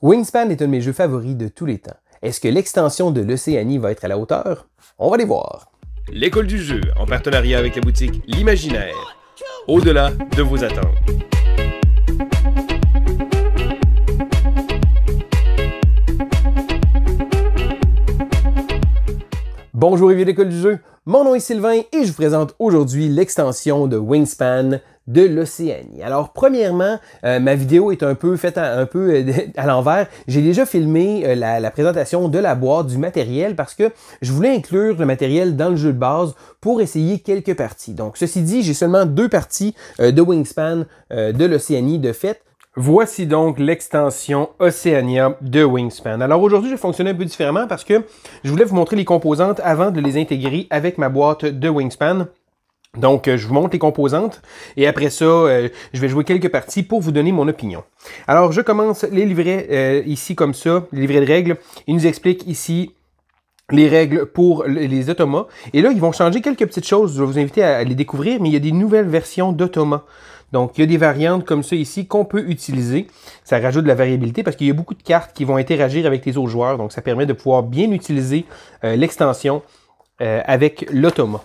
Wingspan est un de mes jeux favoris de tous les temps. Est-ce que l'extension de l'Océanie va être à la hauteur? On va les voir. L'école du jeu, en partenariat avec la boutique L'Imaginaire. Au-delà de vos attentes. Bonjour et vieux l'école du jeu, mon nom est Sylvain et je vous présente aujourd'hui l'extension de Wingspan de l'Océanie. Alors premièrement, ma vidéo est un peu faite à l'envers. J'ai déjà filmé la présentation de la boîte, du matériel, parce que je voulais inclure le matériel dans le jeu de base pour essayer quelques parties. Donc ceci dit, j'ai seulement 2 parties de Wingspan de l'Océanie de fait. Voici donc l'extension Oceania de Wingspan. Alors aujourd'hui, je vais fonctionner un peu différemment parce que je voulais vous montrer les composantes avant de les intégrer avec ma boîte de Wingspan. Donc, je vous montre les composantes et après ça, je vais jouer quelques parties pour vous donner mon opinion. Alors, je commence les livrets ici comme ça, les livrets de règles. Ils nous expliquent ici les règles pour les automas. Et là, ils vont changer quelques petites choses. Je vais vous inviter à les découvrir, mais il y a des nouvelles versions d'automas. Donc, il y a des variantes comme ça ici qu'on peut utiliser. Ça rajoute de la variabilité parce qu'il y a beaucoup de cartes qui vont interagir avec les autres joueurs. Donc, ça permet de pouvoir bien utiliser l'extension avec l'automa.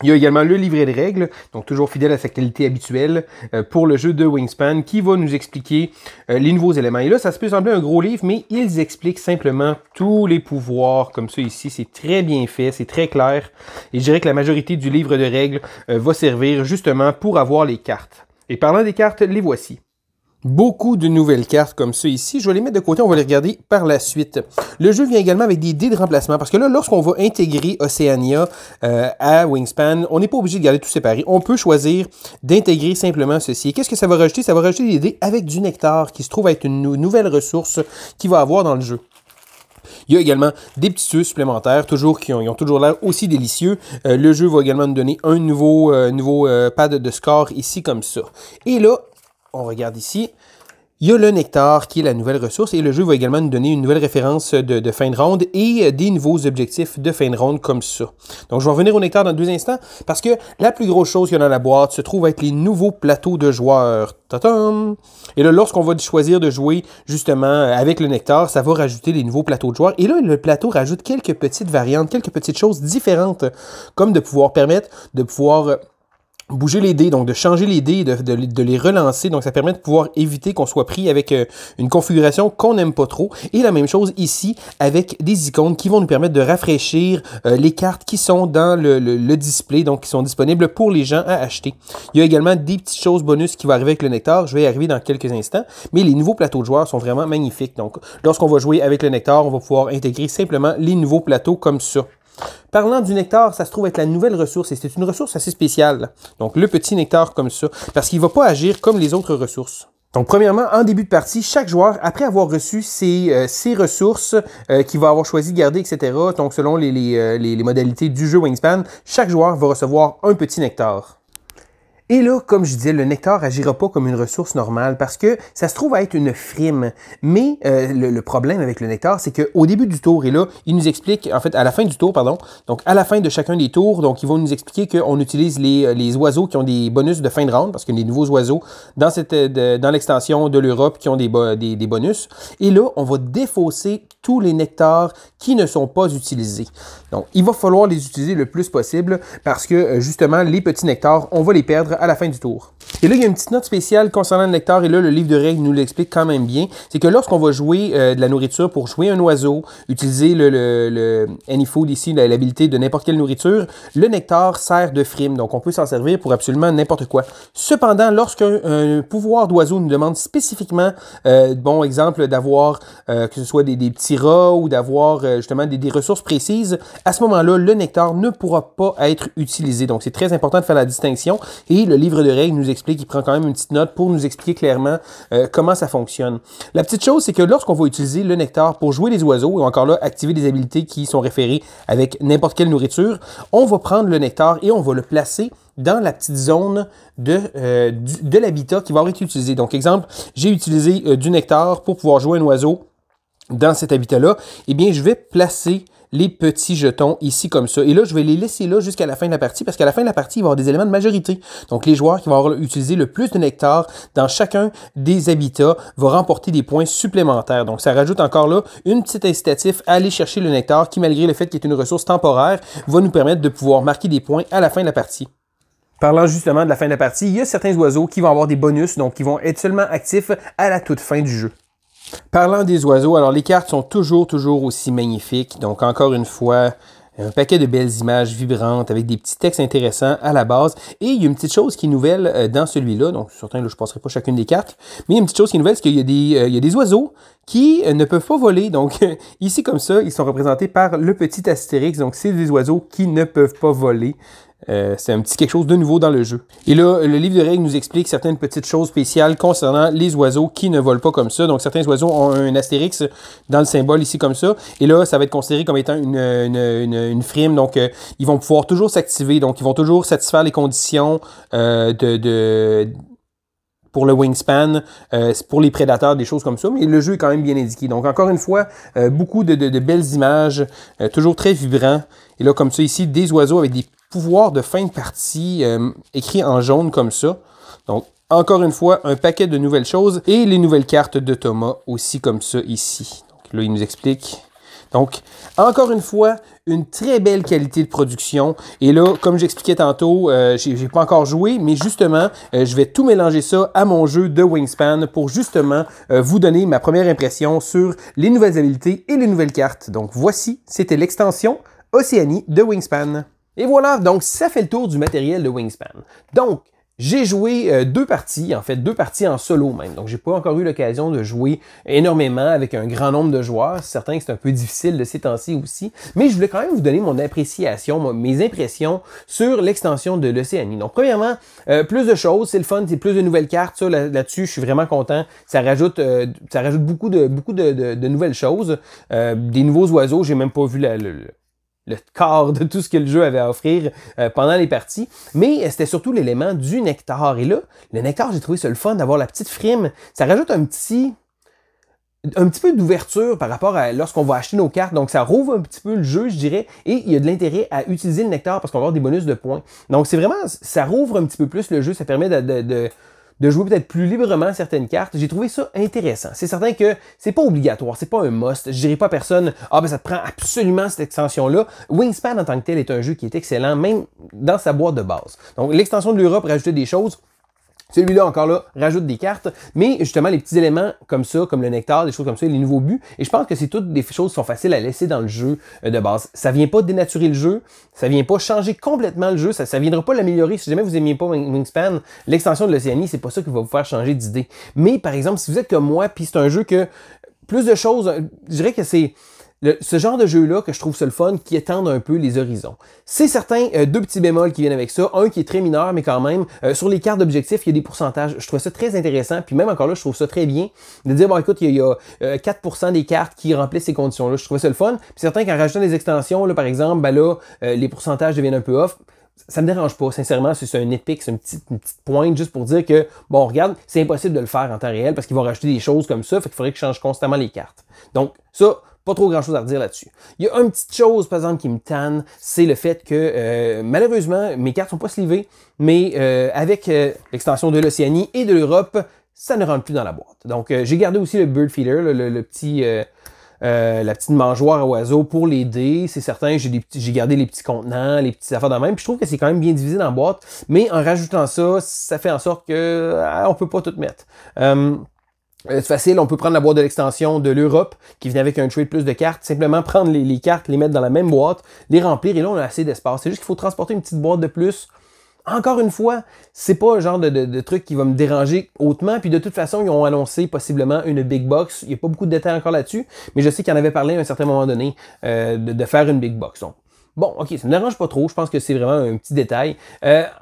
Il y a également le livret de règles, donc toujours fidèle à sa qualité habituelle pour le jeu de Wingspan, qui va nous expliquer les nouveaux éléments. Et là, ça se peut sembler un gros livre, mais ils expliquent simplement tous les pouvoirs, comme ça ici. C'est très bien fait, c'est très clair. Et je dirais que la majorité du livre de règles va servir justement pour avoir les cartes. Et parlant des cartes, les voici. Beaucoup de nouvelles cartes comme ça ici. Je vais les mettre de côté, on va les regarder par la suite. Le jeu vient également avec des dés de remplacement parce que là, lorsqu'on va intégrer Oceania à Wingspan, on n'est pas obligé de garder tout séparé. On peut choisir d'intégrer simplement ceci. Et qu'est-ce que ça va rajouter? Ça va rajouter des dés avec du nectar qui se trouve être une nouvelle ressource qu'il va avoir dans le jeu. Il y a également des petits œufs supplémentaires, qui ont toujours l'air aussi délicieux. Le jeu va également nous donner un nouveau pad de score ici comme ça. Et là, on regarde ici, il y a le nectar qui est la nouvelle ressource et le jeu va également nous donner une nouvelle référence de fin de ronde et des nouveaux objectifs de fin de ronde comme ça. Donc je vais revenir au nectar dans 2 instants parce que la plus grosse chose qu'il y a dans la boîte se trouve être les nouveaux plateaux de joueurs. Ta-tam! Et là, lorsqu'on va choisir de jouer justement avec le nectar, ça va rajouter les nouveaux plateaux de joueurs. Et là, le plateau rajoute quelques petites variantes, quelques petites choses différentes, comme de pouvoir permettre de pouvoir bouger les dés, donc de changer les dés, de les relancer. Donc, ça permet de pouvoir éviter qu'on soit pris avec une configuration qu'on n'aime pas trop. Et la même chose ici avec des icônes qui vont nous permettre de rafraîchir les cartes qui sont dans le display, donc qui sont disponibles pour les gens à acheter. Il y a également des petites choses bonus qui vont arriver avec le nectar. Je vais y arriver dans quelques instants. Mais les nouveaux plateaux de joueurs sont vraiment magnifiques. Donc, lorsqu'on va jouer avec le nectar, on va pouvoir intégrer simplement les nouveaux plateaux comme ça. Parlant du nectar, ça se trouve être la nouvelle ressource et c'est une ressource assez spéciale. Donc le petit nectar comme ça, parce qu'il ne va pas agir comme les autres ressources. Donc premièrement, en début de partie, chaque joueur, après avoir reçu ses ressources qu'il va avoir choisi de garder, etc., donc selon les modalités du jeu Wingspan, chaque joueur va recevoir un petit nectar. Et là, comme je disais, le nectar agira pas comme une ressource normale parce que ça se trouve à être une frime. Mais le problème avec le nectar, c'est qu'au début du tour, et là, il nous explique, en fait, à la fin du tour, pardon, donc à la fin de chacun des tours, donc ils vont nous expliquer qu'on utilise les oiseaux qui ont des bonus de fin de round, parce qu'il y a des nouveaux oiseaux dans l'extension de l'Europe qui ont des bonus. Et là, on va défausser tous les nectars qui ne sont pas utilisés. Donc, il va falloir les utiliser le plus possible parce que, justement, les petits nectars, on va les perdre à la fin du tour. Et là, il y a une petite note spéciale concernant le nectar, et là, le livre de règles nous l'explique quand même bien. C'est que lorsqu'on va jouer de la nourriture pour jouer un oiseau, utiliser le Any Food ici, l'habilité de n'importe quelle nourriture, le nectar sert de frime. Donc, on peut s'en servir pour absolument n'importe quoi. Cependant, lorsqu'un pouvoir d'oiseau nous demande spécifiquement, bon exemple, d'avoir que ce soit des petits rats ou d'avoir justement des ressources précises, à ce moment-là, le nectar ne pourra pas être utilisé. Donc, c'est très important de faire la distinction. Et le livre de règles nous explique, il prend quand même une petite note pour nous expliquer clairement comment ça fonctionne. La petite chose, c'est que lorsqu'on va utiliser le nectar pour jouer les oiseaux, et encore là, activer des habilités qui sont référées avec n'importe quelle nourriture, on va prendre le nectar et on va le placer dans la petite zone de l'habitat qui va être utilisé. Donc, exemple, j'ai utilisé du nectar pour pouvoir jouer un oiseau dans cet habitat-là. Eh bien, je vais placer les petits jetons ici comme ça. Et là, je vais les laisser là jusqu'à la fin de la partie parce qu'à la fin de la partie, il va y avoir des éléments de majorité. Donc, les joueurs qui vont avoir utilisé le plus de nectar dans chacun des habitats vont remporter des points supplémentaires. Donc, ça rajoute encore là une petite incitatif à aller chercher le nectar qui, malgré le fait qu'il est une ressource temporaire, va nous permettre de pouvoir marquer des points à la fin de la partie. Parlant justement de la fin de la partie, il y a certains oiseaux qui vont avoir des bonus, donc qui vont être seulement actifs à la toute fin du jeu. Parlant des oiseaux, alors les cartes sont toujours aussi magnifiques. Donc encore une fois, un paquet de belles images vibrantes avec des petits textes intéressants à la base. Et il y a une petite chose qui est nouvelle dans celui-là. Donc certains, là, je ne passerai pas chacune des cartes. Mais il y a une petite chose qui est nouvelle, c'est qu'il y a des oiseaux qui ne peuvent pas voler. Donc ici comme ça, ils sont représentés par le petit astérix. Donc c'est des oiseaux qui ne peuvent pas voler. C'est un petit quelque chose de nouveau dans le jeu. Et là, le livre de règles nous explique certaines petites choses spéciales concernant les oiseaux qui ne volent pas comme ça. Donc, certains oiseaux ont un astérix dans le symbole ici comme ça. Et là, ça va être considéré comme étant une frime. Donc, ils vont pouvoir toujours s'activer. Donc, ils vont toujours satisfaire les conditions pour le wingspan, pour les prédateurs, des choses comme ça, mais le jeu est quand même bien indiqué. Donc, encore une fois, beaucoup de belles images, toujours très vibrants. Et là, comme ça ici, des oiseaux avec des pouvoirs de fin de partie écrits en jaune comme ça. Donc, encore une fois, un paquet de nouvelles choses et les nouvelles cartes de Thomas aussi comme ça ici. Donc, là, il nous explique. Donc, encore une fois, une très belle qualité de production. Et là, comme j'expliquais tantôt, j'ai pas encore joué, mais justement, je vais tout mélanger ça à mon jeu de Wingspan pour justement vous donner ma première impression sur les nouvelles habilités et les nouvelles cartes. Donc, voici, c'était l'extension Océanie de Wingspan. Et voilà, donc ça fait le tour du matériel de Wingspan. Donc, j'ai joué deux parties en solo même. Donc, j'ai pas encore eu l'occasion de jouer énormément avec un grand nombre de joueurs. C'est certain que c'est un peu difficile de ces temps-ci aussi. Mais je voulais quand même vous donner mon appréciation, mes impressions sur l'extension de l'Océanie. Donc, premièrement, plus de choses, c'est le fun, c'est plus de nouvelles cartes. Ça, là-dessus, je suis vraiment content. Ça rajoute beaucoup de nouvelles choses. Des nouveaux oiseaux, j'ai même pas vu le quart de tout ce que le jeu avait à offrir pendant les parties. Mais c'était surtout l'élément du nectar. Et là, le nectar, j'ai trouvé ça le fun d'avoir la petite frime. Ça rajoute un petit peu d'ouverture par rapport à lorsqu'on va acheter nos cartes. Donc, ça rouvre un petit peu le jeu, je dirais. Et il y a de l'intérêt à utiliser le nectar parce qu'on va avoir des bonus de points. Donc, c'est vraiment, ça rouvre un petit peu plus le jeu. Ça permet de jouer peut-être plus librement certaines cartes. J'ai trouvé ça intéressant. C'est certain que c'est pas obligatoire, c'est pas un must. Je dirais pas à personne, ah ben ça te prend absolument cette extension-là. Wingspan en tant que tel est un jeu qui est excellent, même dans sa boîte de base. Donc l'extension de l'Europe rajoutait des choses. Celui-là, encore là, rajoute des cartes, mais justement, les petits éléments comme ça, comme le nectar, des choses comme ça, les nouveaux buts, et je pense que c'est toutes des choses qui sont faciles à laisser dans le jeu de base. Ça vient pas dénaturer le jeu, ça vient pas changer complètement le jeu, ça viendra pas l'améliorer. Si jamais vous aimiez pas Wingspan, l'extension de l'Océanie, c'est pas ça qui va vous faire changer d'idée. Mais, par exemple, si vous êtes comme moi, puis c'est un jeu que, plus de choses, je dirais que c'est ce genre de jeu-là que je trouve ça le fun, qui étendent un peu les horizons. C'est certain, deux petits bémols qui viennent avec ça. Un qui est très mineur, mais quand même, sur les cartes d'objectifs, il y a des pourcentages. Je trouve ça très intéressant. Puis même encore là, je trouve ça très bien de dire, bon écoute, il y a 4% des cartes qui remplissent ces conditions-là. Je trouvais ça le fun. Puis certain qu'en rajoutant des extensions, là, par exemple, ben là, les pourcentages deviennent un peu off. Ça me dérange pas, sincèrement, c'est un nitpick, c'est une petite pointe juste pour dire que, bon, regarde, c'est impossible de le faire en temps réel parce qu'ils vont rajouter des choses comme ça, fait qu'il faudrait que je change constamment les cartes. Donc, ça, pas trop grand chose à redire là-dessus. Il y a une petite chose, par exemple, qui me tanne, c'est le fait que, malheureusement, mes cartes sont pas slivées, mais avec l'extension de l'Océanie et de l'Europe, ça ne rentre plus dans la boîte. Donc, j'ai gardé aussi le Bird Feeder, le petit... la petite mangeoire à oiseaux pour les dés, c'est certain, j'ai gardé les petits contenants, les petites affaires dans le même, puis je trouve que c'est quand même bien divisé dans la boîte, mais en rajoutant ça, ça fait en sorte que on peut pas tout mettre. C'est facile, on peut prendre la boîte de l'extension de l'Europe qui vient avec un tray de plus de cartes, simplement prendre les cartes, les mettre dans la même boîte, les remplir et là on a assez d'espace. C'est juste qu'il faut transporter une petite boîte de plus. Encore une fois, c'est pas le genre de truc qui va me déranger hautement. Puis de toute façon, ils ont annoncé possiblement une big box. Il n'y a pas beaucoup de détails encore là-dessus, mais je sais qu'ils en avaient parlé à un certain moment donné de faire une big box. Donc, bon, ok, ça ne me dérange pas trop. Je pense que c'est vraiment un petit détail.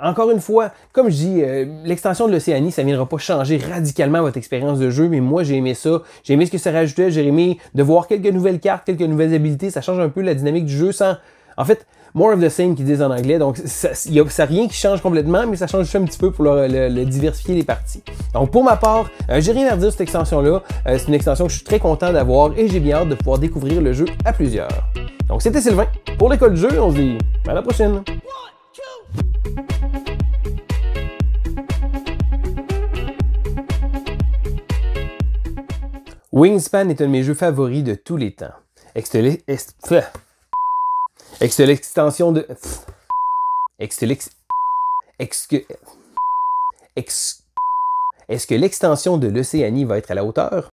Encore une fois, comme je dis, l'extension de l'Océanie, ça ne viendra pas changer radicalement votre expérience de jeu, mais moi, j'ai aimé ça. J'ai aimé ce que ça rajoutait. J'ai aimé de voir quelques nouvelles cartes, quelques nouvelles habilités. Ça change un peu la dynamique du jeu sans... En fait, more of the same qu'ils disent en anglais, donc ça rien qui change complètement, mais ça change juste un petit peu pour le diversifier les parties. Donc pour ma part, j'ai rien à redire sur cette extension-là. C'est une extension que je suis très content d'avoir et j'ai bien hâte de pouvoir découvrir le jeu à plusieurs. Donc c'était Sylvain pour l'école du jeu, on se dit à la prochaine. Wingspan est un de mes jeux favoris de tous les temps. Est-ce que l'extension de l'Océanie va être à la hauteur?